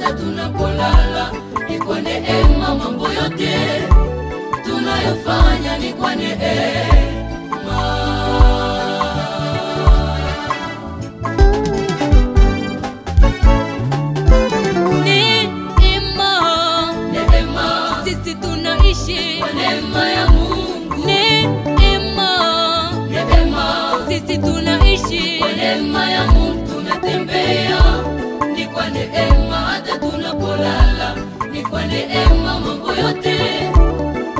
hata tunapolala. Ni kwa neema mambo yote tunayofanya, ni kwa neema. Neema, sisi tunaishi kwa neema ya Mungu. Neema, sisi tunaishi kwa neema ya Mungu. Tunatembea ni kwa neema, hata tunapolala ni kwa neema. Mambo yote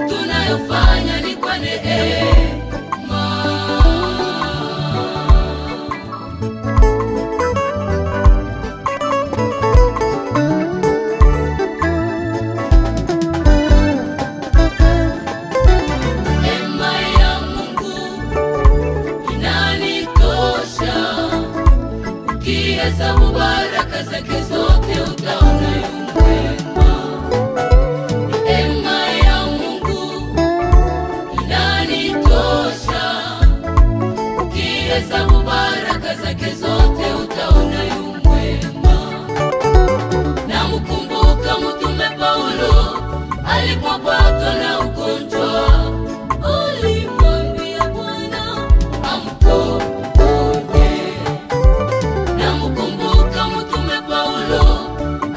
tunayofanya ni kwa neema. Neema ya Mungu inanitosha, ukihesabu baraka zake zote utaona yu mwema. Neema ya Mungu inanitosha, ukihesabu baraka zake zote utaona yu mwema. Namkumbuka Mtume Paulo alipopatwa na ugonjwa, alimwambia Bwana amponye. Namkumbuka Mtume Paulo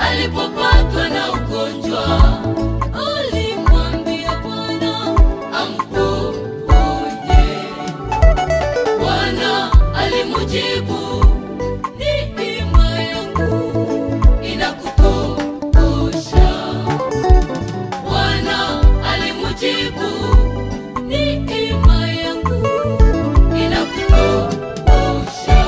alipopatwa na ugonjwa, alimwambia Bwana amponye. Bwana alimujibu, neema yangu inakutosha. Bwana alimujibu, neema yangu inakutosha.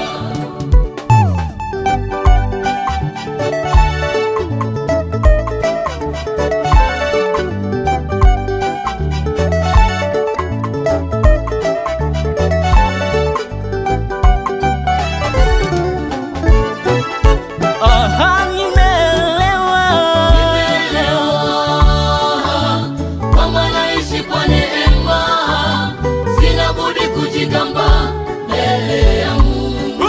Kwamba naishi kwa neema, sina budi kujigamba mbele ya Mungu.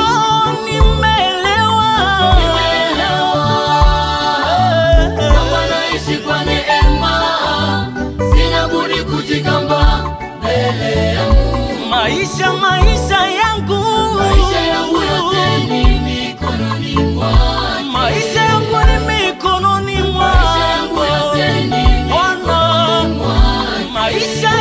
Nimeelewa kwamba naishi kwa neema, sina budi kujigamba mbele ya Mungu. Maisha yangu yote ni mikononi mwake. Maisha yangu ni mikononi mwake. Maisha yangu yote ni mikononi mwake. Maisha